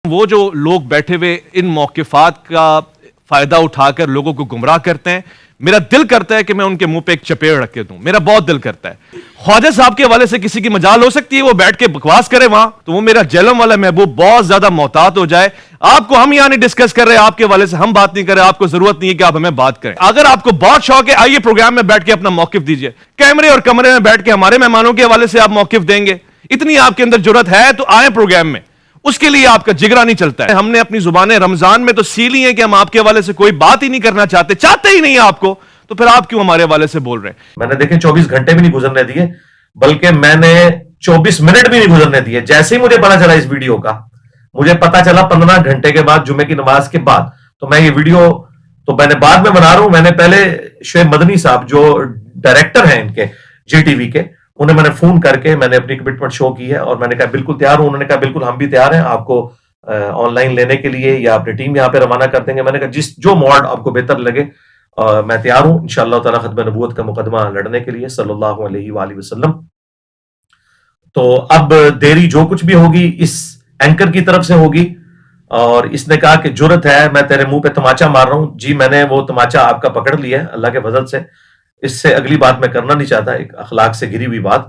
وہ جو لوگ بیٹھے ہوئے ان موقفات کا فائدہ اٹھا کر لوگوں کو گمراہ کرتے ہیں، میرا دل کرتا ہے کہ میں ان کے منہ پہ ایک چپیڑ رکھ کے دوں. میرا بہت دل کرتا ہے. خواجہ صاحب کے حوالے سے کسی کی مجال ہو سکتی ہے وہ بیٹھ کے بکواس کرے وہاں، تو وہ میرا جہلم والا محبوب بہت زیادہ محتاط ہو جائے. آپ کو ہم یہاں نہیں ڈسکس کر رہے، آپ کے حوالے سے ہم بات نہیں کر رہے، آپ کو ضرورت نہیں ہے کہ آپ ہمیں بات کریں. اگر آپ کو بہت شوق ہے آئیے پروگرام میں بیٹھ کے اپنا موقف دیجئے. کیمرے اور کمرے میں بیٹھ کے ہمارے مہمانوں کے حوالے سے آپ موقف دیں گے، اتنی آپ کے اندر جرت ہے تو آئیں پروگرام میں. اس کے لیے آپ کا جگرا نہیں چلتا ہے. ہم نے اپنی زبانیں رمضان میں تو سیلی ہیں کہ ہم آپ کے حوالے سے کوئی بات ہی نہیں کرنا چاہتے ہی نہیں آپ کو، تو پھر آپ کیوں ہمارے حوالے سے بول رہے ہیں؟ میں نے دیکھیں 24 گھنٹے بھی نہیں گزرنے دیے، بلکہ میں نے 24 منٹ بھی نہیں گزرنے دیے. جیسے ہی مجھے پتا چلا اس ویڈیو کا، مجھے پتا چلا 15 گھنٹے کے بعد جمعے کی نماز کے بعد، تو میں یہ ویڈیو تو میں نے بعد میں بنا رہا ہوں. میں نے پہلے شعیب مدنی صاحب جو ڈائریکٹر ہیں ان کے جی ٹی وی کے، انہیں میں نے فون کر کے میں نے اپنی کمٹمنٹ شو کی ہے اور میں نے کہا بالکل تیار ہوں. انہوں نے کہا بالکل ہم بھی تیار ہیں آپ کو آن لائن لینے کے لیے یا اپنی ٹیم یہاں پہ روانہ کر دیں گے. میں نے کہا جو موڈ آپ کو بہتر لگے میں تیار ہوں انشاءاللہ تعالی ختم نبوت کا مقدمہ لڑنے کے لیے صلی اللہ علیہ وآلہ وسلم. تو اب دیری جو کچھ بھی ہوگی اس اینکر کی طرف سے ہوگی، اور اس نے کہا کہ جرت ہے میں تیرے منہ پہ تماچا مار رہا ہوں. جی میں نے وہ تماچا آپ کا پکڑ لیا ہے اللہ کے فضل سے. اس سے اگلی بات میں کرنا نہیں چاہتا، ایک اخلاق سے گری ہوئی بات.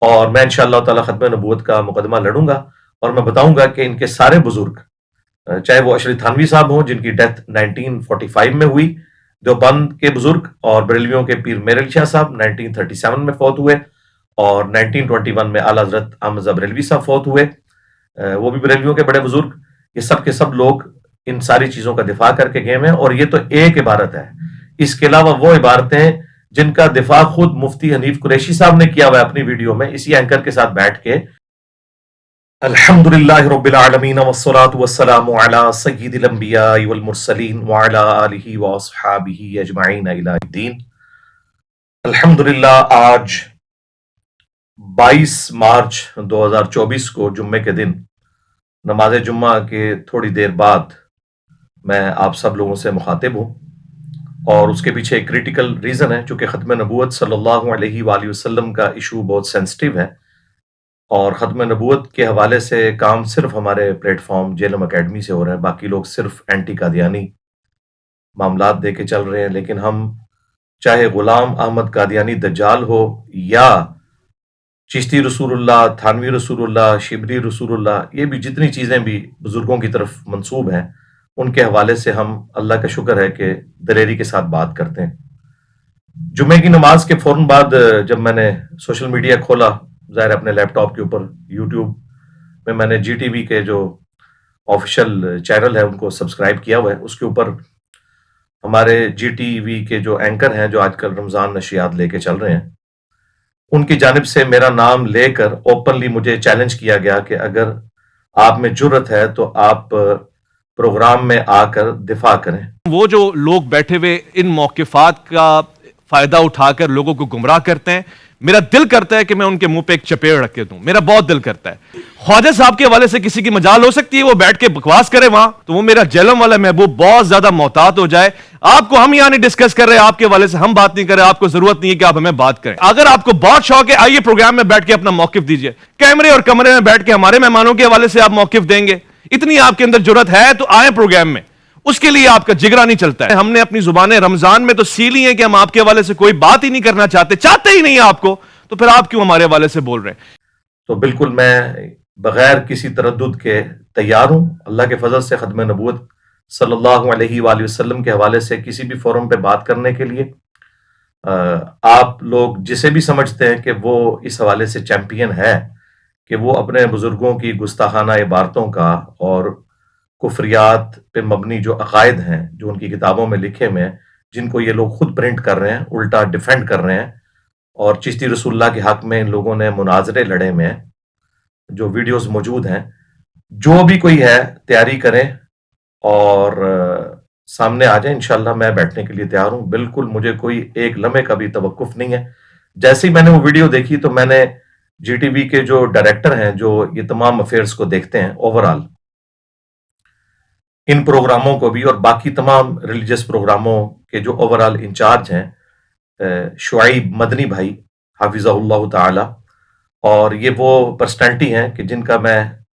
اور میں انشاءاللہ تعالی ختم نبوت کا مقدمہ لڑوں گا اور میں بتاؤں گا کہ ان کے سارے بزرگ، چاہے وہ اشرف تھانوی صاحب ہوں جن کی ڈیتھ 1945 میں ہوئی، دیوبند کے بزرگ، اور بریلویوں کے پیر میر علی شاہ صاحب 1937 میں فوت ہوئے، اور 1921 میں اعلیٰ حضرت احمد رضا بریلوی صاحب فوت ہوئے، وہ بھی بریلویوں کے بڑے بزرگ. یہ سب کے سب لوگ ان ساری چیزوں کا دفاع کر کے گئے ہیں. اور یہ تو ایک عبارت ہے، اس کے علاوہ وہ عبارتیں جن کا دفاع خود مفتی حنیف قریشی صاحب نے کیا ہوا ہے اپنی ویڈیو میں اسی اینکر کے ساتھ بیٹھ کے. الحمدللہ رب العالمین والصلاة والسلام علی سید الانبیاء والمرسلین وعلی آلہ واصحابہ اجمعین الی الدین. الحمدللہ آج 22 مارچ 2024 کو جمعے کے دن نماز جمعہ کے تھوڑی دیر بعد میں آپ سب لوگوں سے مخاطب ہوں، اور اس کے پیچھے ایک کریٹیکل ریزن ہے. چونکہ ختم نبوت صلی اللہ علیہ وآلہ وسلم کا ایشو بہت سینسٹیو ہے، اور ختم نبوت کے حوالے سے کام صرف ہمارے پلیٹ فارم جیلم اکیڈمی سے ہو رہا ہے. باقی لوگ صرف اینٹی قادیانی معاملات دے کے چل رہے ہیں. لیکن ہم چاہے غلام احمد قادیانی دجال ہو، یا چشتی رسول اللہ، تھانوی رسول اللہ، شبلی رسول اللہ، یہ بھی جتنی چیزیں بھی بزرگوں کی طرف منسوب ہیں، ان کے حوالے سے ہم اللہ کا شکر ہے کہ دلیری کے ساتھ بات کرتے ہیں. جمعے کی نماز کے فوراً بعد جب میں نے سوشل میڈیا کھولا، ظاہر اپنے لیپ ٹاپ کے اوپر یوٹیوب میں میں نے جی ٹی وی کے جو آفیشیل چینل ہے ان کو سبسکرائب کیا ہوا ہے. اس کے اوپر ہمارے جی ٹی وی کے جو اینکر ہیں جو آج کل رمضان نشریات لے کے چل رہے ہیں، ان کی جانب سے میرا نام لے کر اوپنلی مجھے چیلنج کیا گیا کہ اگر آپ میں جرت ہے تو آپ پروگرام میں آ کر دفاع کریں. وہ جو لوگ بیٹھے ہوئے ان موقفات کا فائدہ اٹھا کر لوگوں کو گمراہ کرتے ہیں، میرا دل کرتا ہے کہ میں ان کے منہ پہ ایک چپیڑ رکھ کے دوں. میرا بہت دل کرتا ہے. خواجہ صاحب کے حوالے سے کسی کی مجال ہو سکتی ہے وہ بیٹھ کے بکواس کرے وہاں، تو وہ میرا جہلم والا محبوب بہت زیادہ محتاط ہو جائے. آپ کو ہم یہاں نہیں ڈسکس کر رہے، آپ کے حوالے سے ہم بات نہیں کر رہے، آپ کو ضرورت نہیں ہے کہ آپ ہمیں بات کریں. اگر آپ کو بہت شوق ہے آئیے پروگرام میں بیٹھ کے اپنا موقف دیجئے. کیمرے اور کمرے میں بیٹھ کے ہمارے مہمانوں کے حوالے سے آپ موقف دیں گے، اتنی آپ کے اندر جرت ہے تو آئیں پروگرام میں. اس کے لیے آپ کا جگرا نہیں چلتا ہے. ہم نے اپنی زبانیں رمضان میں تو سیلی ہیں کہ ہم آپ کے حوالے سے کوئی بات ہی نہیں کرنا چاہتے ہی نہیں آپ کو، تو پھر آپ کیوں ہمارے حوالے سے بول رہے ہیں؟ تو بالکل میں بغیر کسی تردد کے تیار ہوں اللہ کے فضل سے ختم نبوت صلی اللہ علیہ وآلہ وسلم کے حوالے سے کسی بھی فورم پہ بات کرنے کے لیے. آپ لوگ جسے بھی سمجھتے ہیں کہ وہ اس حوالے سے چیمپئن ہے کہ وہ اپنے بزرگوں کی گستاخانہ عبارتوں کا اور کفریات پہ مبنی جو عقائد ہیں جو ان کی کتابوں میں لکھے ہوئے ہیں، جن کو یہ لوگ خود پرنٹ کر رہے ہیں، الٹا ڈیفینڈ کر رہے ہیں، اور چشتی رسول اللہ کے حق میں ان لوگوں نے مناظرے لڑے میں جو ویڈیوز موجود ہیں. جو بھی کوئی ہے تیاری کریں اور سامنے آ جائیں. انشاءاللہ میں بیٹھنے کے لیے تیار ہوں. بالکل مجھے کوئی ایک لمحے کا بھی توقف نہیں ہے. جیسے ہی میں نے وہ ویڈیو دیکھی تو میں نے جی ٹی وی کے جو ڈائریکٹر ہیں جو یہ تمام افیئرز کو دیکھتے ہیں اوورال، ان پروگراموں کو بھی اور باقی تمام ریلیجس پروگراموں کے جو اوورال انچارج ہیں شعیب مدنی بھائی حافظہ اللہ تعالی، اور یہ وہ پرسنالٹی ہیں کہ جن کا میں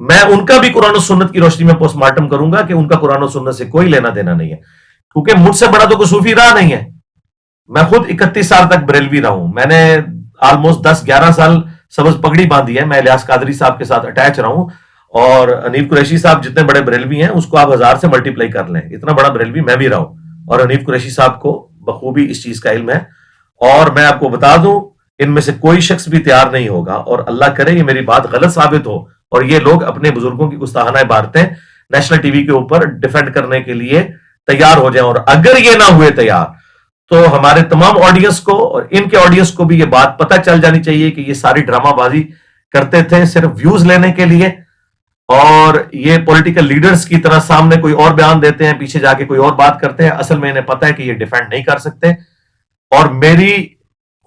میں ان کا بھی قرآن و سنت کی روشنی میں پوسٹ مارٹم کروں گا کہ ان کا قرآن و سنت سے کوئی لینا دینا نہیں ہے، کیونکہ مجھ سے بڑا تو کوئی صوفی رہا نہیں ہے. میں خود 31 سال تک بریلوی رہا ہوں، میں نے آلموسٹ 10-11 سال سبز پگڑی باندھی ہے. میں الیاس قادری صاحب کے ساتھ اٹیچ رہا ہوں، اور حنیف قریشی صاحب جتنے بڑے بریلوی ہیں اس کو آپ 1000 سے ملٹیپلائی کر لیں، اتنا بڑا بریلوی میں بھی رہا ہوں، اور حنیف قریشی صاحب کو بخوبی اس چیز کا علم ہے. اور میں آپ کو بتا دوں ان میں سے کوئی شخص بھی تیار نہیں ہوگا، اور اللہ کرے یہ میری بات غلط ثابت ہو اور یہ لوگ اپنے بزرگوں کی گستاخانہ عبارتیں نیشنل ٹی وی کے اوپر ڈیفینڈ کرنے کے لیے تیار ہو جائیں. اور اگر یہ نہ ہوئے تیار تو ہمارے تمام آڈینس کو اور ان کے آڈینس کو بھی یہ بات پتہ چل جانی چاہیے کہ یہ ساری ڈرامہ بازی کرتے تھے صرف ویوز لینے کے لیے، اور یہ پولیٹیکل لیڈرز کی طرح سامنے کوئی اور بیان دیتے ہیں، پیچھے جا کے کوئی اور بات کرتے ہیں. اصل میں انہیں پتہ ہے کہ یہ ڈیفینڈ نہیں کر سکتے، اور میری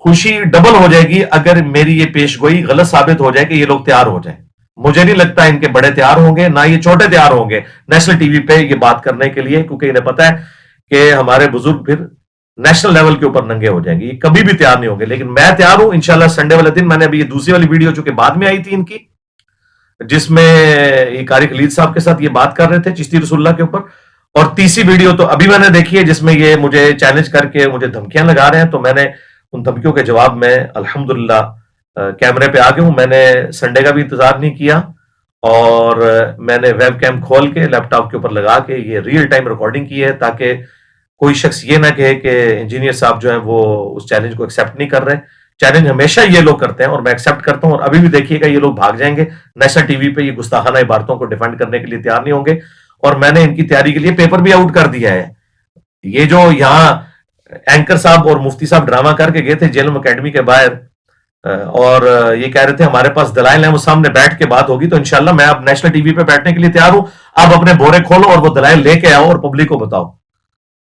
خوشی ڈبل ہو جائے گی اگر میری یہ پیش گوئی غلط ثابت ہو جائے کہ یہ لوگ تیار ہو جائیں. مجھے نہیں لگتا ان کے بڑے تیار ہوں گے، نہ یہ چھوٹے تیار ہوں گے نیشنل ٹی وی پہ یہ بات کرنے کے لیے، کیونکہ انہیں پتہ ہے کہ ہمارے بزرگ پھر نیشنل لیول کے اوپر ننگے ہو جائیں گے. یہ کبھی بھی تیار نہیں ہوں گے، لیکن میں تیار ہوں انشاءاللہ. سنڈے والے دن میں نے ابھی یہ دوسری والی ویڈیو جو کہ بعد میں آئی تھی ان کی، جس میں یہ قاری خلید صاحب کے ساتھ یہ بات کر رہے تھے چشتی رسول اللہ کے اوپر، اور تیسری ویڈیو تو ابھی میں نے دیکھی ہے جس میں یہ مجھے چیلنج کر کے مجھے دھمکیاں لگا رہے ہیں. تو میں نے ان دھمکیوں کے جواب میں الحمدللہ کیمرے پہ آ گیا ہوں. میں نے سنڈے کا بھی انتظار نہیں کیا، اور میں نے ویب کیم کھول کے لیپ ٹاپ کے اوپر لگا کے یہ ریئل ٹائم ریکارڈنگ کی ہے، تاکہ کوئی شخص یہ نہ کہے کہ انجینئر صاحب جو ہیں وہ اس چیلنج کو ایکسیپٹ نہیں کر رہے. چیلنج ہمیشہ یہ لوگ کرتے ہیں اور میں ایکسیپٹ کرتا ہوں، اور ابھی بھی دیکھیے گا یہ لوگ بھاگ جائیں گے نیشنل ٹی وی پہ، یہ گستاخانہ عبارتوں کو ڈیفینڈ کرنے کے لیے تیار نہیں ہوں گے. اور میں نے ان کی تیاری کے لیے پیپر بھی آؤٹ کر دیا ہے. یہ جو یہاں اینکر صاحب اور مفتی صاحب ڈرامہ کر کے گئے تھے جیلم اکیڈمی کے باہر، اور یہ کہہ رہے تھے ہمارے پاس دلائل ہیں، وہ سامنے بیٹھ کے بات ہوگی، تو انشاءاللہ میں اب نیشنل ٹی وی پہ بیٹھنے کے لیے تیار ہوں. آپ اپنے بورے کھولو اور وہ دلائل لے کے آؤ اور پبلک کو بتاؤ،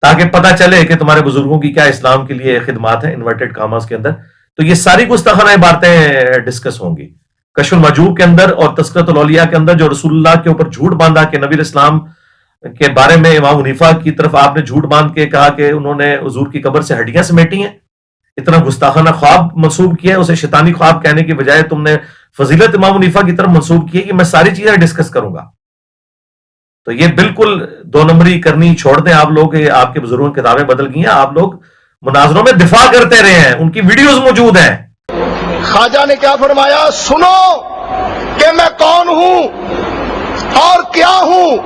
تاکہ پتہ چلے کہ تمہارے بزرگوں کی کیا اسلام کے لیے خدمات ہیں انورٹڈ کاماز کے اندر. تو یہ ساری گستاخانہ باتیں ڈسکس ہوں گی. کشف المحجوب کے اندر اور تذکرۃ الاولیاء کے اندر جو رسول اللہ کے اوپر جھوٹ باندھا کہ نبی اسلام کے بارے میں امام حنیفہ کی طرف آپ نے جھوٹ باندھ کے کہا کہ انہوں نے حضور کی قبر سے ہڈیاں سمیٹی ہیں، اتنا گستاخانہ خواب منسوب کیا ہے، اسے شیطانی خواب کہنے کی بجائے تم نے فضیلت امام حنیفہ کی طرف منسوب کی ہے. کہ میں ساری چیزیں ڈسکس کروں گا. تو یہ بالکل 2 نمبری کرنی چھوڑ دیں آپ لوگ. آپ کے بزرگوں کی کتابیں بدل گئی ہیں، آپ لوگ مناظروں میں دفاع کرتے رہے ہیں، ان کی ویڈیوز موجود ہیں. خواجہ نے کیا فرمایا؟ سنو کہ میں کون ہوں اور کیا ہوں.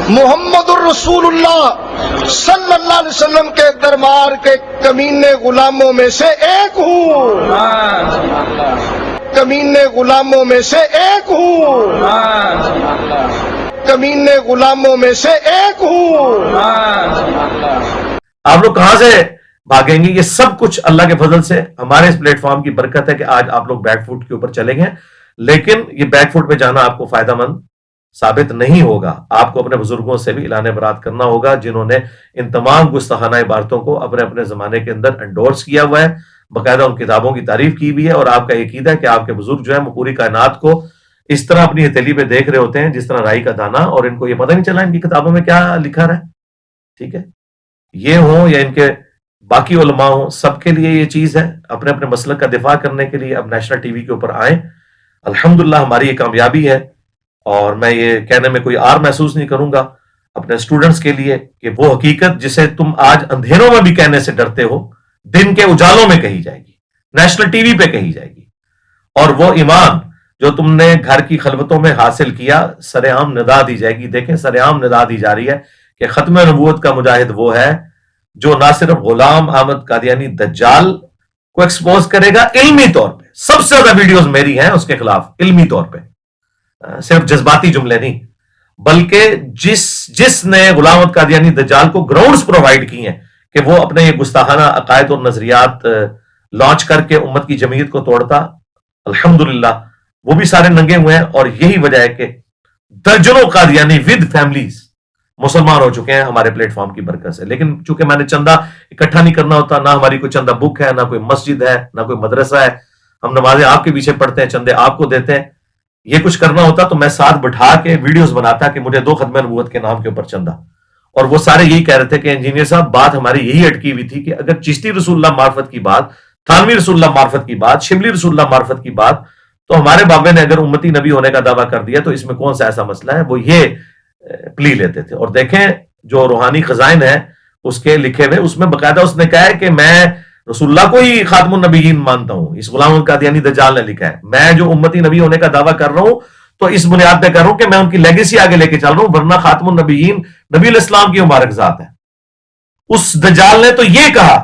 محمد الرسول اللہ صلی اللہ علیہ وسلم کے دربار کے کمینے غلاموں میں سے ایک ہوں، کمینے غلاموں میں سے ایک ہوں، کمینے غلاموں میں سے ایک ہوں. آپ لوگ کہاں سے بھاگیں گے؟ یہ سب کچھ اللہ کے فضل سے ہمارے اس پلیٹ فارم کی برکت ہے کہ آج آپ لوگ بیک فوٹ کے اوپر چلے گئے. لیکن یہ بیک فوٹ پہ جانا آپ کو فائدہ مند ثابت نہیں ہوگا. آپ کو اپنے بزرگوں سے بھی اعلان برات کرنا ہوگا جنہوں نے ان تمام گستاخانہ عبارتوں کو اپنے اپنے زمانے کے اندر انڈورس کیا ہوا ہے، باقاعدہ ان کتابوں کی تعریف کی بھی ہے. اور آپ کا یہ عقیدہ ہے کہ آپ کے بزرگ جو ہیں وہ پوری کائنات کو اس طرح اپنی ہتھیلی پہ دیکھ رہے ہوتے ہیں جس طرح رائی کا دانہ، اور ان کو یہ پتہ نہیں چلا ان کی کتابوں میں کیا لکھا رہا ہے. ٹھیک ہے، یہ ہوں یا ان کے باقی علماء ہوں، سب کے لیے یہ چیز ہے. اپنے اپنے مسلک کا دفاع کرنے کے لیے اب نیشنل ٹی وی کے اوپر آئیں. الحمدللہ ہماری یہ کامیابی ہے، اور میں یہ کہنے میں کوئی آر محسوس نہیں کروں گا اپنے اسٹوڈنٹس کے لیے کہ وہ حقیقت جسے تم آج اندھیروں میں بھی کہنے سے ڈرتے ہو دن کے اجالوں میں کہی جائے گی، نیشنل ٹی وی پہ کہی جائے گی. اور وہ ایمان جو تم نے گھر کی خلوتوں میں حاصل کیا سر عام ندا دی جائے گی. دیکھیں سر عام ندا دی جا رہی ہے کہ ختم نبوت کا مجاہد وہ ہے جو نہ صرف غلام احمد قادیانی دجال کو ایکسپوز کرے گا علمی طور پہ. سب سے زیادہ ویڈیوز میری ہیں اس کے خلاف علمی طور پہ، صرف جذباتی جملے نہیں، بلکہ جس نے غلام احمد قادیانی دجال کو گراؤنڈز پرووائڈ کی ہیں کہ وہ اپنے یہ گستاخانہ عقائد اور نظریات لانچ کر کے امت کی جمعیت کو توڑتا. الحمدللہ وہ بھی سارے ننگے ہوئے ہیں، اور یہی وجہ ہے کہ درجنوں قادیانی ود فیملیز مسلمان ہو چکے ہیں ہمارے پلیٹ فارم کی برکت سے. لیکن چونکہ میں نے چندہ اکٹھا نہیں کرنا ہوتا، نہ ہماری کوئی چندہ بک ہے، نہ کوئی مسجد ہے، نہ کوئی مدرسہ ہے، ہم نمازیں آپ کے پیچھے پڑھتے ہیں، چندے آپ کو دیتے ہیں. یہ کچھ کرنا ہوتا تو میں ساتھ بٹھا کے ویڈیوز بناتا کہ مجھے 2 ختم نبوت کے نام کے اوپر چندہ. اور وہ سارے یہی کہہ رہے تھے کہ انجینئر صاحب بات ہماری یہی اٹکی ہوئی تھی کہ اگر چشتی رسول اللہ معرفت کی بات، تھانوی رسول اللہ معرفت کی بات، شبلی رسول اللہ معرفت کی بات، تو ہمارے بابے نے اگر امتی نبی ہونے کا دعویٰ کر دیا تو اس میں کون سا ایسا مسئلہ ہے؟ وہ یہ پلی لیتے تھے. اور دیکھیں جو روحانی خزائن ہے اس کے لکھے ہوئے، اس میں باقاعدہ اس نے کہا ہے کہ میں رسول اللہ کو ہی خاتم النبیین مانتا ہوں. اس غلام القادیانی دجال نے لکھا ہے میں جو امتی نبی ہونے کا دعویٰ کر رہا ہوں تو اس بنیاد پہ کر رہا ہوں کہ میں ان کی لیگیسی آگے لے کے چل رہا ہوں، ورنہ خاتم النبیین نبی علیہ السلام کی مبارک ذات ہے. اس دجال نے تو یہ کہا،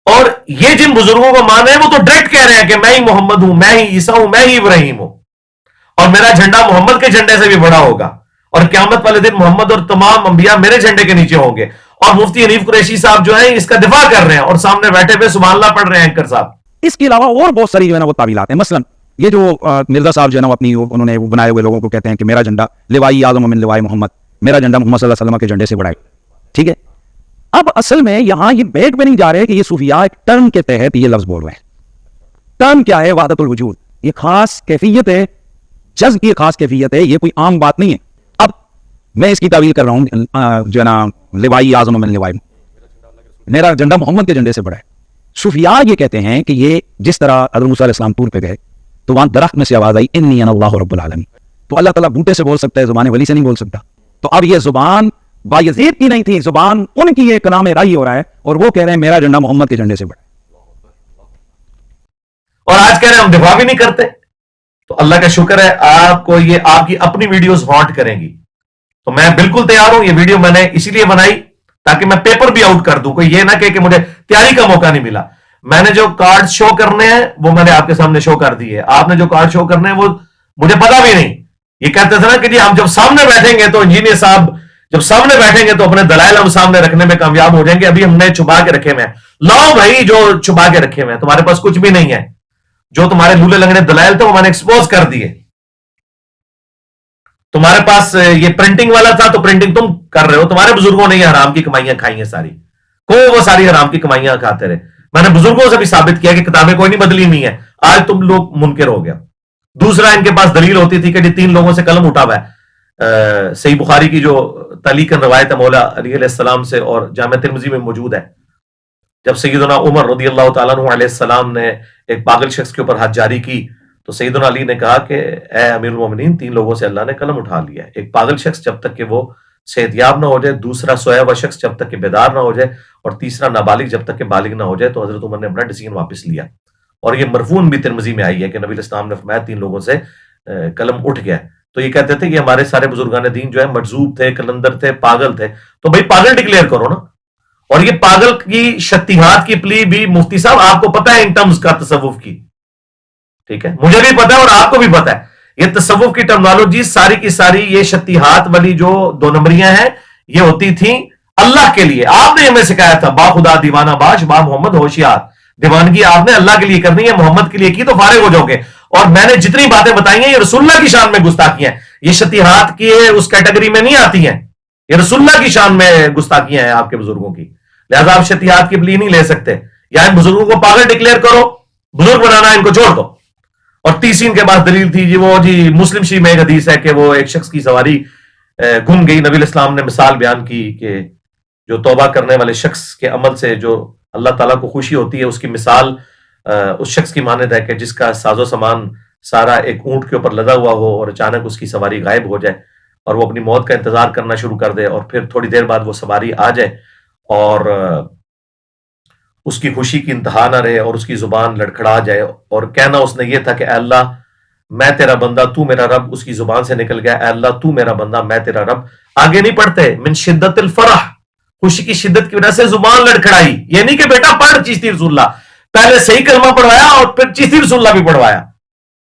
اور یہ جن بزرگوں کو مانے ہیں وہ تو ڈائریکٹ کہہ رہے ہیں کہ میں ہی محمد ہوں، میں ہی عیسیٰ ہوں، میں ہی ابراہیم ہوں، اور میرا جھنڈا محمد کے جھنڈے سے بھی بڑا ہوگا، اور قیامت والے دن محمد اور تمام انبیاء میرے جھنڈے کے نیچے ہوں گے. اور مفتی حنیف قریشی صاحب جو ہیں اس کا دفاع کر رہے ہیں اور سامنے بیٹھے ہوئے سبحان اللہ پڑھ رہے ہیں اینکر صاحب. اس کے علاوہ اور بہت ساری جو ہے نا وہ تعویلات ہیں. مثلا یہ جو مرزا صاحب جو ہے نا اپنی انہوں نے بنائے ہوئے لوگوں کو کہتے ہیں کہ میرا جھنڈا لوائی اعظم من لوائی محمد، میرا جھنڈا محمد صلی اللہ علیہ وسلم کے جھنڈے سے بڑا ہے. ٹھیک ہے، اب اصل میں یہاں یہ بیٹ پہ نہیں جا رہے کہ یہ صوفیاء ایک ٹرم کے تحت یہ لفظ بول رہے ہیں. ٹرم کیا ہے؟ وحدت الوجود. یہ خاص کیفیت ہے، جذب کی خاص کیفیت ہے، یہ کوئی عام بات نہیں ہے. اب میں اس کی تعویل کر رہا ہوں جو ہے نا لوائی اعظم من لوائی، میرا جھنڈا محمد کے جھنڈے سے بڑا ہے. صوفیاء یہ کہتے ہیں کہ یہ جس طرح حضرت موسیٰ علیہ السلام طور پہ گئے تو وہاں درخت میں سے آواز آئی انی انا اللہ رب العالمین، تو اللہ تعالیٰ بوٹے سے بول سکتا ہے، زبان ولی سے نہیں بول سکتا. تو اب یہ زبان بایزید کی نہیں تھی، زبان ان کی ایک نام رائی ہو رہا ہے، اور وہ کہہ رہے ہیں میرا جھنڈا محمد کے جھنڈے سے بڑا ہے. اور آج کہہ رہے ہیں ہم دفاع بھی نہیں کرتے. تو اللہ کا شکر ہے آپ کو یہ آپ کی اپنی ویڈیوز ہانٹ کریں گی. تو میں بالکل تیار ہوں. یہ ویڈیو میں نے اسی لیے بنائی تاکہ میں پیپر بھی آؤٹ کر دوں. کوئی یہ نہ کہ مجھے تیاری کا موقع نہیں ملا. میں نے جو کارڈ شو کرنے ہیں وہ میں نے آپ کے سامنے شو کر دی ہے. آپ نے جو کارڈ شو کرنے ہیں وہ مجھے پتا بھی نہیں. یہ کہتے تھے نا کہ جی ہم جب سامنے بیٹھیں گے تو انجینئر صاحب جب سامنے بیٹھیں گے تو اپنے دلائل ہم سامنے رکھنے میں کامیاب ہو جائیں گے. ابھی ہم نے چھپا کے رکھے ہوئے ہیں. لاؤ بھائی جو چھپا کے رکھے ہوئے ہیں. تمہارے پاس کچھ بھی نہیں ہے. جو تمہارے لولے لنگڑے دلائل تھے وہ میں نے ایکسپوز کر دیے. تمہارے پاس یہ پرنٹنگ والا تھا تو پرنٹنگ تم کر رہے ہو. تمہارے بزرگوں نے یہ حرام کی کمائیاں کھائی ہیں ساری. وہ ساری حرام کی کمائیاں کھاتے رہے. میں نے بزرگوں سے بھی ثابت کیا کہ کتابیں کوئی نہیں بدلی ہوئی ہیں. آج تم لوگ منکر ہو گیا. دوسرا ان کے پاس دلیل ہوتی تھی کہ جی 3 لوگوں سے قلم اٹھا ہوا ہے. صحیح بخاری کی جو تعلیقاً روایت ہے مولا علی علیہ السلام سے اور جامع ترمذی میں موجود ہے. جب سیدنا عمر رضی اللہ تعالیٰ عنہ علیہ السلام نے ایک پاگل شخص کے اوپر حد جاری کی تو سیدنا علی نے کہا کہ اے امیر المومنین 3 لوگوں سے اللہ نے قلم اٹھا لیا ہے. ایک پاگل شخص جب تک کہ وہ صحت یاب نہ ہو جائے، دوسرا سویا ہوا شخص جب تک کہ بیدار نہ ہو جائے، اور تیسرا نابالغ جب تک کہ بالغ نہ ہو جائے. تو حضرت عمر نے اپنا ڈیسیژن واپس لیا. اور یہ مرفون بھی ترمذی میں آئی ہے کہ نبی علیہ السلام نے فرمایا 3 لوگوں سے قلم اٹھ گیا. تو یہ کہتے تھے کہ ہمارے سارے بزرگان دین جو ہے مجذوب تھے، کلندر تھے، پاگل تھے. تو بھائی پاگل ڈکلیئر کرو نا. اور یہ پاگل کی شتیہات کی پلی بھی مفتی صاحب آپ کو پتہ ہے ان ٹرمز کا تصوف کی. ٹھیک ہے، مجھے بھی پتا ہے اور آپ کو بھی پتا ہے. یہ تصوف کی ٹرمنالوجی ساری کی ساری یہ شتیہات والی جو 2 نمبریاں ہیں یہ ہوتی تھیں اللہ کے لیے. آپ نے ہمیں سکھایا تھا با خدا دیوانہ باش با محمد ہوشیار. دیوانگی آپ نے اللہ کے لیے کرنی ہے، محمد کے لیے کی تو فارغ ہو جاؤ گے. اور میں نے جتنی باتیں بتائی ہیں یہ رسول اللہ کی شان میں گستاخیاں ہیں. یہ شتیہات کی اس کیٹیگری میں نہیں آتی ہیں. یہ رسول اللہ کی شان میں گستاخیاں ہیں آپ کے بزرگوں کی. لہذا آپ شتیہات کی پلی نہیں لے سکتے. یا ان بزرگوں کو پاگل ڈکلیئر کرو، بزرگ بنانا ان کو چھوڑ دو. اور تیسری ان کے پاس دلیل تھی جی وہ جی مسلم شریف میں ایک حدیث ہے کہ وہ ایک شخص کی سواری گم گئی. نبی علیہ السلام نے مثال بیان کی کہ جو توبہ کرنے والے شخص کے عمل سے جو اللہ تعالیٰ کو خوشی ہوتی ہے اس کی مثال اس شخص کی مانند ہے کہ جس کا ساز و سامان سارا ایک اونٹ کے اوپر لدا ہوا ہو اور اچانک اس کی سواری غائب ہو جائے اور وہ اپنی موت کا انتظار کرنا شروع کر دے اور پھر تھوڑی دیر بعد وہ سواری آ جائے اور اس کی خوشی کی انتہا نہ رہے اور اس کی زبان لڑکھڑا جائے اور کہنا اس نے یہ تھا کہ اے اللہ میں تیرا بندہ تو میرا رب. اس کی زبان سے نکل گیا اے اللہ تو میرا بندہ میں تیرا رب. آگے نہیں پڑھتے من شدت الفرح، خوشی کی شدت کی وجہ سے زبان لڑکھڑائی. یہ نہیں کہ بیٹا پڑھ چشتی رسول اللہ، پہلے صحیح کلمہ پڑھوایا اور پھر چشتی رسول اللہ بھی پڑھوایا.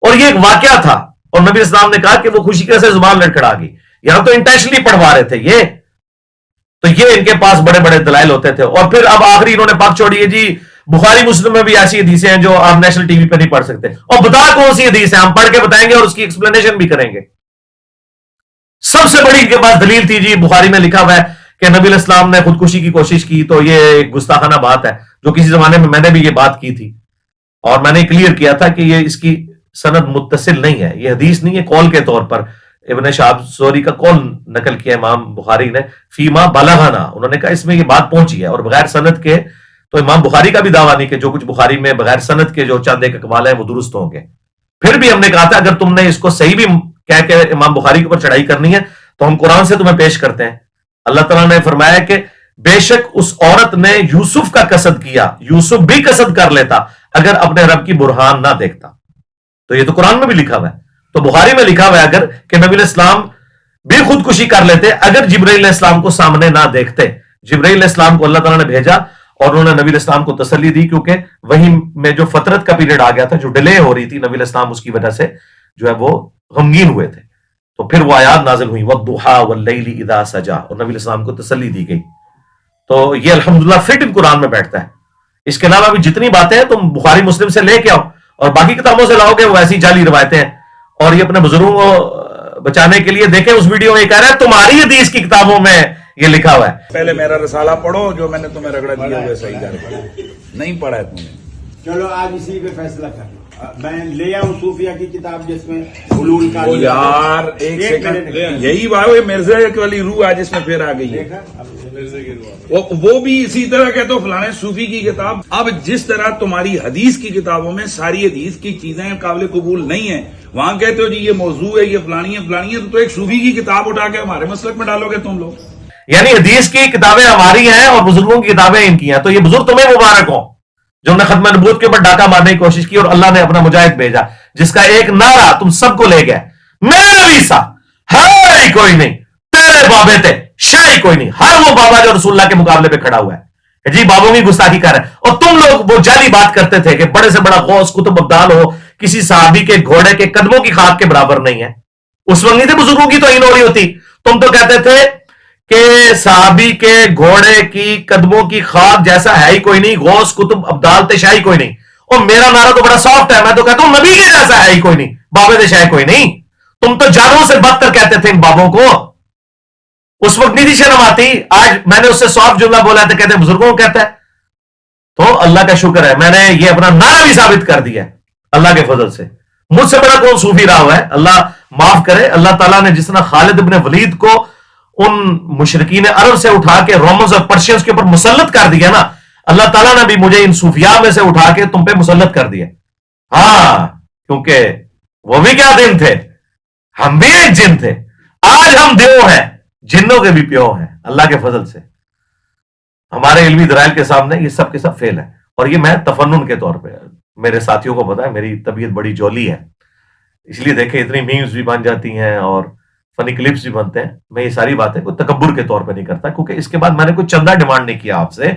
اور یہ ایک واقعہ تھا اور نبی اسلام نے کہا کہ وہ خوشی کی وجہ سے زبان لڑکھڑا گئی. یہاں تو انٹینشنلی پڑھوا رہے تھے یہ. تو یہ ان کے پاس بڑے بڑے دلائل ہوتے تھے. اور پھر اب آخری انہوں نے پاک چھوڑی ہے جی بخاری مسلم میں بھی ایسی حدیثیں ہیں جو آپ نیشنل ٹی وی پہ نہیں پڑھ سکتے. اور بتا کون سی حدیث ہے، ہم پڑھ کے بتائیں گے اور اس کی ایکسپلینیشن بھی کریں گے. سب سے بڑی ان کے پاس دلیل تھی جی بخاری میں لکھا ہوا ہے کہ نبی علیہ السلام نے خودکشی کی کوشش کی. تو یہ ایک گستاخانہ بات ہے جو کسی زمانے میں نے بھی یہ بات کی تھی اور میں نے کلیئر کیا تھا کہ یہ اس کی سند متصل نہیں ہے، یہ حدیث نہیں ہے. قول کے طور پر ابن شہاب زہری کا قول نقل کیا امام بخاری نے فیما بلغنا، انہوں نے کہا اس میں یہ بات پہنچی ہے اور بغیر سند کے. تو امام بخاری کا بھی دعویٰ نہیں کہ جو کچھ بخاری میں بغیر سند کے جو چند ایک اقوال ہیں وہ درست ہوں گے. پھر بھی ہم نے کہا تھا اگر تم نے اس کو صحیح بھی کہہ کے امام بخاری کے اوپر چڑھائی کرنی ہے تو ہم قرآن سے تمہیں پیش کرتے ہیں. اللہ تعالیٰ نے فرمایا کہ بے شک اس عورت نے یوسف کا قصد کیا, یوسف بھی قصد کر لیتا اگر اپنے رب کی برہان نہ دیکھتا. تو یہ تو قرآن میں بھی لکھا ہوا ہے, تو بخاری میں لکھا ہوا ہے اگر کہ نبی علیہ السلام بھی خودکشی کر لیتے اگر جبرائیل علیہ السلام کو سامنے نہ دیکھتے. جبرائیل علیہ السلام کو اللہ تعالیٰ نے بھیجا اور انہوں نے نبی علیہ السلام کو تسلی دی, کیونکہ وہی میں جو فترت کا پیریڈ آ گیا تھا, جو ڈیلے ہو رہی تھی, نبی علیہ السلام اس کی وجہ سے جو ہے وہ غمگین ہوئے تھے. تو پھر وہ آیات نازل ہوئی وَالضُّحَىٰ وَاللَّيْلِ إِذَا سَجَىٰ, اور نبی علیہ السلام کو تسلی دی گئی. تو یہ الحمدللہ فٹ ان قرآن میں بیٹھتا ہے. اس کے علاوہ بھی جتنی باتیں ہیں تم بخاری مسلم سے لے کے آؤ اور باقی کتابوں سے لاؤ گے وہ ایسی جعلی روایتیں ہیں. اور یہ اپنے بزرگوں کو بچانے کے لیے دیکھیں اس ویڈیو میں یہ کہہ رہا ہے تمہاری حدیث کی کتابوں میں یہ لکھا ہوا ہے. پہلے میرا رسالہ پڑھو, جو میں نے تمہیں رگڑا دیا ہوئے صحیح کر پڑھا, نہیں پڑھا ہے تم نے. چلو آج اسی پہ فیصلہ کر لو. میں لے آؤں صوفیہ کی کتاب جس میں حلول کا وہ یار ایک سیکنڈ, یہی بات ہے مرزا والی روح آج اس میں پھر آ گئی ہے. وہ بھی اسی طرح کہتے ہو فلانے صوفی کی کتاب. اب جس طرح تمہاری حدیث کی کتابوں میں ساری حدیث کی چیزیں قابل قبول نہیں ہیں, وہاں کہتے ہو جی یہ موضوع ہے, یہ فلانی ہے فلانی ہے, تو ایک صوفی کی کتاب اٹھا کے ہمارے مسلک میں ڈالو گے تم لوگ. یعنی حدیث کی کتابیں ہماری ہیں اور بزرگوں کی کتابیں ان کی ہیں. تو یہ بزرگ تمہیں مبارک ہوں جو نے ختم نبوت کے اوپر ڈاکہ مارنے کی کوشش کی اور اللہ نے اپنا مجاہد بھیجا جس کا ایک نعرہ تم سب کو لے گئے, میرا عیسیٰ ہے ہی کوئی نہیں, تیرے بابے تھے شاہی کوئی نہیں. ہر وہ بابا جو رسول اللہ کے مقابلے پہ کھڑا ہوا ہے جی بابوں کی گستاخی کر رہے ہیں. اور تم لوگ وہ جعلی بات کرتے تھے کہ بڑے سے بڑا غوث قطب ابدال ہو کسی صحابی کے گھوڑے کے قدموں کی خاک کے برابر نہیں ہے. اس وقت نہیں تھے بزرگوں کی توہین ہو رہی ہوتی. تم تو کہتے تھے کہ صحابی کے گھوڑے کی قدموں کی خاک جیسا ہے ہی کوئی نہیں, غوث قطب ابدال تے شاہی کوئی نہیں. اور میرا نعرہ تو بڑا سافٹ ہے, میں تو کہتا ہوں نبی کے جیسا ہے ہی کوئی نہیں, بابے تے شاہی کوئی نہیں. تم تو جانوروں سے بدتر کہتے تھے ان بابوں کو. اس وقت نہیں تھی شرم آتی. آج میں نے اس سے سافٹ جملہ بولا تھا, کہتے بزرگوں کو کہتا ہے. تو اللہ کا شکر ہے میں نے یہ اپنا نعرہ بھی ثابت کر دیا ہے اللہ کے فضل سے. مجھ سے بڑا کون صوفی رہا ہوا ہے, اللہ معاف کرے. اللہ تعالیٰ نے جس طرح خالد ابن ولید کو ان مشرکین عرب سے اٹھا کے رومنز اور پرشینز کے اوپر مسلط کر دیا نا, اللہ تعالیٰ نے بھی مجھے ان صوفیاء میں سے اٹھا کے تم پہ مسلط کر دیا. ہاں کیونکہ وہ بھی کیا دن تھے, ہم بھی ایک جن تھے. آج ہم دیو ہیں, جنوں کے بھی پیو ہیں اللہ کے فضل سے. ہمارے علمی دلائل کے سامنے یہ سب کے سب فیل ہے. اور یہ میں تفنن کے طور پہ, میرے ساتھیوں کو پتا ہے میری طبیعت بڑی جولی ہے, اس لیے دیکھیں اتنی میمز بھی بن جاتی ہیں اور فنی کلپس بھی بنتے ہیں. میں یہ ساری باتیں کوئی تکبر کے طور پہ نہیں کرتا, کیونکہ اس کے بعد میں نے کوئی چندہ ڈیمانڈ نہیں کیا آپ سے,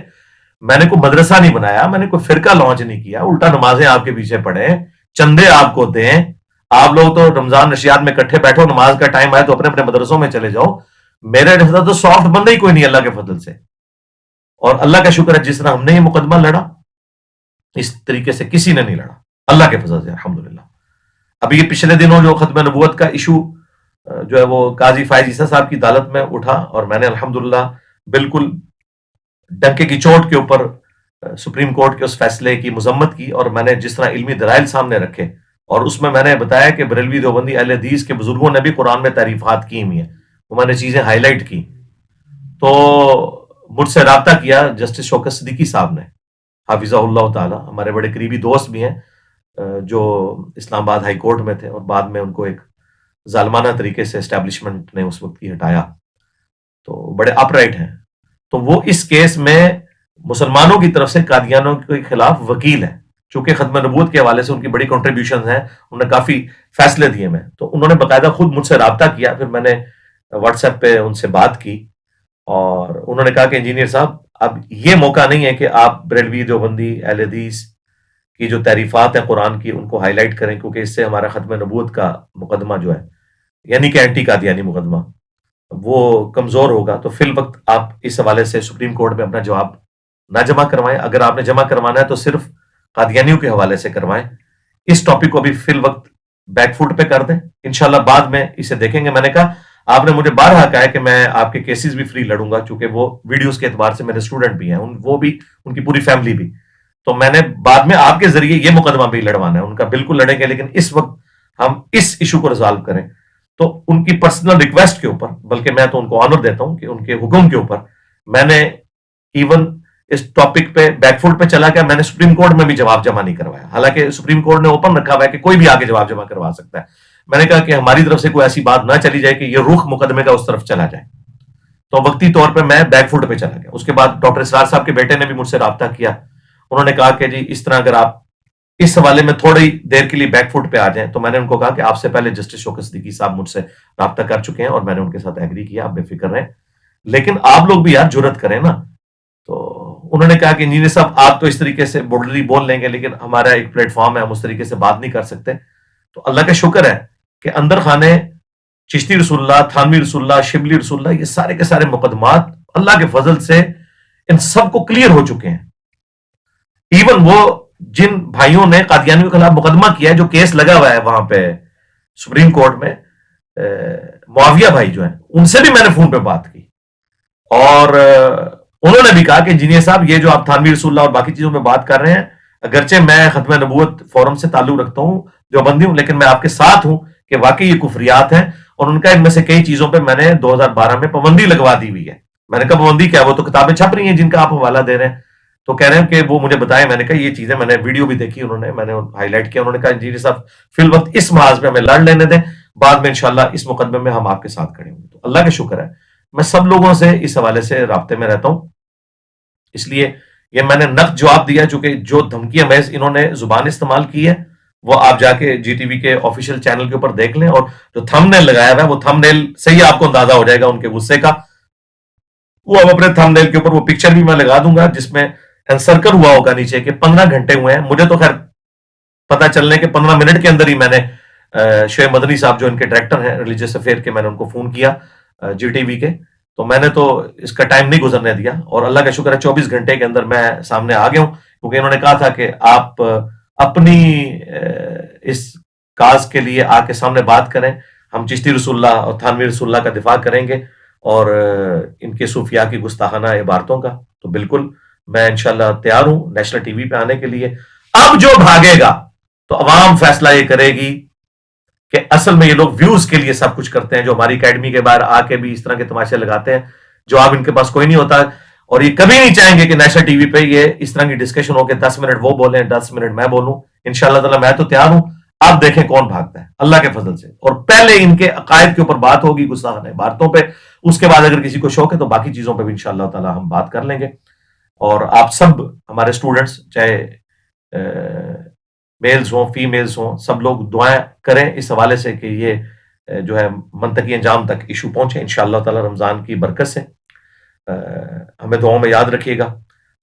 میں نے کوئی مدرسہ نہیں بنایا, میں نے کوئی فرقہ لانچ نہیں کیا. الٹا نمازیں آپ کے پیچھے پڑھیں, چندے آپ کو دیں. آپ لوگ تو رمضان نشیات میں کٹھے بیٹھو, نماز کا ٹائم آئے تو اپنے اپنے مدرسوں میں چلے جاؤ. میرے جیسا تو سافٹ بندہ ہی کوئی نہیں اللہ کے فضل سے. اور اللہ کا شکر ہے جس طرح ہم نے یہ مقدمہ لڑا اس طریقے سے کسی نے نہیں لڑا اللہ کے فضل سے الحمدللہ. ابھی یہ پچھلے دنوں جو ختم نبوت کا ایشو جو ہے وہ قاضی فائز عیسیٰ صاحب کی عدالت میں اٹھا, اور میں نے الحمدللہ بالکل ڈنکے کی چوٹ کے اوپر سپریم کورٹ کے اس فیصلے کی مذمت کی. اور میں نے جس طرح علمی دلائل سامنے رکھے اور اس میں نے بتایا کہ بریلوی دیوبندی اہل حدیث کے بزرگوں نے بھی قرآن میں تعریفات کی ہوئی ہیں, وہ میں نے چیزیں ہائی لائٹ کی. تو مجھ سے رابطہ کیا جسٹس شوکت صدیقی صاحب نے حافظہ اللہ تعالی, ہمارے بڑے قریبی دوست بھی ہیں جو اسلام آباد ہائی کورٹ میں تھے اور بعد میں ان کو ایک ظالمانہ طریقے سے اسٹیبلشمنٹ نے اس وقت کی ہٹایا. تو بڑے اپ رائٹ ہیں. تو وہ اس کیس میں مسلمانوں کی طرف سے قادیانوں کے خلاف وکیل ہیں. چونکہ ختم نبوت کے حوالے سے ان کی بڑی کنٹریبیوشنز ہیں, انہوں نے کافی فیصلے دیے میں. تو انہوں نے باقاعدہ خود مجھ سے رابطہ کیا, پھر میں نے واٹس ایپ پہ ان سے بات کی اور انہوں نے کہا کہ انجینئر صاحب اب یہ موقع نہیں ہے کہ آپ بریلوی دیوبندی اہل حدیث کی جو تعریفات ہیں قرآن کی ان کو ہائی لائٹ کریں, کیونکہ اس سے ہمارا ختم نبوت کا مقدمہ جو ہے یعنی کہ اینٹی قادیانی مقدمہ وہ کمزور ہوگا. تو فی الوقت آپ اس حوالے سے سپریم کورٹ میں اپنا جواب نہ جمع کروائیں. اگر آپ نے جمع کروانا ہے تو صرف قادیانیوں کے حوالے سے کروائیں. اس ٹاپک کو ابھی فی الوقت بیک فوٹ پہ کر دیں, انشاءاللہ بعد میں اسے دیکھیں گے. میں نے کہا آپ نے مجھے بارہا کہا ہے کہ میں آپ کے کیسز بھی فری لڑوں گا, چونکہ وہ ویڈیوز کے اعتبار سے میرے اسٹوڈنٹ بھی ہیں, وہ بھی ان کی پوری فیملی بھی. تو میں نے بعد میں آپ کے ذریعے یہ مقدمہ بھی لڑوانا ہے, ان کا بالکل لڑیں گے, لیکن اس وقت ہم اس ایشو کو ریزالو کریں. تو ان کی پرسنل ریکویسٹ کے اوپر, بلکہ میں تو ان کو آنر دیتا ہوں کہ ان کے حکم کے اوپر میں نے ایون اس ٹاپک پہ بیک فوٹ پہ چلا گیا. میں نے سپریم کورٹ میں بھی جواب جمع نہیں کروایا, حالانکہ سپریم کورٹ نے اوپن رکھا ہوا ہے کہ کوئی بھی آگے جواب جمع کروا سکتا ہے. میں نے کہا کہ ہماری طرف سے کوئی ایسی بات نہ چلی جائے کہ یہ رخ مقدمے کا اس طرف چلا جائے, تو وقتی طور پہ میں بیک فوٹ پہ چلا گیا. اس کے بعد ڈاکٹر اسرار صاحب کے بیٹے نے بھی مجھ سے رابطہ کیا. انہوں نے کہا کہ جی اس طرح اگر آپ اس حوالے میں تھوڑی دیر کے لیے بیک فوٹ پہ آ جائیں, تو میں نے ان کو کہا کہ آپ سے پہلے جسٹس شوکت صدیقی صاحب مجھ سے رابطہ کر چکے ہیں اور میں نے ان کے ساتھ ایگری کیا, آپ بے فکر رہیں, لیکن آپ لوگ بھی یار جرت کریں نا. تو انہوں نے کہا کہ انجینئر صاحب آپ تو اس طریقے سے بولڈلی بول لیں گے, لیکن ہمارا ایک پلیٹ فارم ہے, ہم اس طریقے سے بات نہیں کر سکتے. تو اللہ کا شکر ہے کہ اندر خانے چشتی رسول اللہ, تھانوی رسول اللہ, شبلی رسول اللہ, یہ سارے کے سارے مقدمات اللہ کے فضل سے ان سب کو کلیئر ہو چکے ہیں. ایون وہ جن بھائیوں نے قادیانیوں کے خلاف مقدمہ کیا ہے, جو کیس لگا ہوا ہے وہاں پہ سپریم کورٹ میں, معاویہ بھائی جو ہیں, ان سے بھی میں نے فون پہ بات کی, اور انہوں نے بھی کہا کہ انجینئر صاحب یہ جو آپ تھانوی رسول اللہ اور باقی چیزوں پہ بات کر رہے ہیں, اگرچہ میں ختم نبوت فورم سے تعلق رکھتا ہوں, جو بندی ہوں, لیکن میں آپ کے ساتھ ہوں کہ واقعی یہ کفریات ہیں. اور ان کا ان میں سے کئی چیزوں پہ میں نے 2012 میں پابندی لگوا دی ہوئی ہے. میں نے کہا پابندی کیا, وہ تو کتابیں چھپ رہی ہیں جن کا آپ حوالہ دے رہے ہیں. تو کہہ رہے ہیں کہ وہ مجھے بتائیں. میں نے کہا یہ چیزیں, میں نے ویڈیو بھی دیکھی, انہوں نے, میں نے ہائی لائٹ کیا. انہوں نے کہا انجینئر صاحب فی الوقت اس محاذ میں ہمیں لڑ لینے دیں, بعد میں انشاءاللہ اس مقدمے میں ہم آپ کے ساتھ کھڑے ہوں گے. تو اللہ کا شکر ہے میں سب لوگوں سے اس حوالے سے رابطے میں رہتا ہوں. اس لیے یہ میں نے نقد جواب دیا, چونکہ جو دھمکیاں محض انہوں نے زبان استعمال کی ہے وہ آپ جا کے جی ٹی وی کے آفیشیل چینل کے اوپر دیکھ لیں, اور جو تھم نیل لگایا ہوا ہے وہ تھم نیل سے ہی آپ کو اندازہ ہو جائے گا ان کے غصے کا. وہ اب اپنے تھم نیل کے اوپر وہ پکچر بھی میں لگا دوں گا جس میں انسرکل ہوا ہوگا نیچے کہ 15 گھنٹے ہوئے ہیں. مجھے تو خیر پتا چلنے کے 15 منٹ کے اندر ہی میں نے شعیب مدنی صاحب جو ان کے ڈائریکٹر ہیں ریلیجیس افیئر کے, میں نے ان کو فون کیا جی ٹی وی کے, تو میں نے تو اس کا ٹائم نہیں گزرنے دیا, اور اللہ کا شکر ہے 24 گھنٹے کے اندر میں سامنے آ گیا ہوں. کیونکہ انہوں نے کہا تھا کہ آپ اپنی اس کاز کے لیے آ کے سامنے بات کریں, ہم چشتی رسول اللہ اور تھانوی رسول اللہ کا دفاع کریں گے اور ان کے صوفیاء کی گستاخانہ عبارتوں کا. تو بالکل میں انشاءاللہ تیار ہوں نیشنل ٹی وی پہ آنے کے لیے. اب جو بھاگے گا تو عوام فیصلہ یہ کرے گی کہ اصل میں یہ لوگ ویوز کے لیے سب کچھ کرتے ہیں, جو ہماری اکیڈمی کے باہر آ کے بھی اس طرح کے تماشے لگاتے ہیں, جواب ان کے پاس کوئی نہیں ہوتا, اور یہ کبھی نہیں چاہیں گے کہ نیشنل ٹی وی پہ یہ اس طرح کی ڈسکشن ہو کہ 10 منٹ وہ بولیں 10 منٹ میں بولوں. انشاءاللہ تعالیٰ میں تو تیار ہوں, آپ دیکھیں کون بھاگتا ہے اللہ کے فضل سے. اور پہلے ان کے عقائد کے اوپر بات ہوگی گستاخانہ عبارتوں پہ, اس کے بعد اگر کسی کو شوق ہے تو باقی چیزوں پہ بھی انشاءاللہ تعالیٰ ہم بات کر لیں گے. اور آپ سب ہمارے اسٹوڈنٹس, چاہے میلز ہوں فیمیلز ہوں, سب لوگ دعائیں کریں اس حوالے سے کہ یہ جو ہے منطقی انجام تک ایشو پہنچے انشاءاللہ تعالیٰ رمضان کی برکت سے. ہمیں دعاؤں میں یاد رکھیے گا.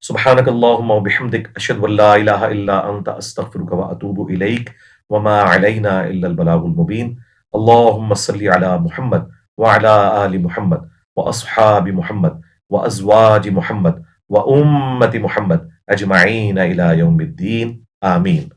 سبحانک اللہم و بحمدک, اشہد ان لا الہ الا انت, استغفرک و اتوب الیک, وما علینا الا البلاغ المبین. اللہم صلی علی محمد وعلی آل محمد واصحاب محمد وازواج محمد وامت محمد اجمعین الی یوم الدین. آمین.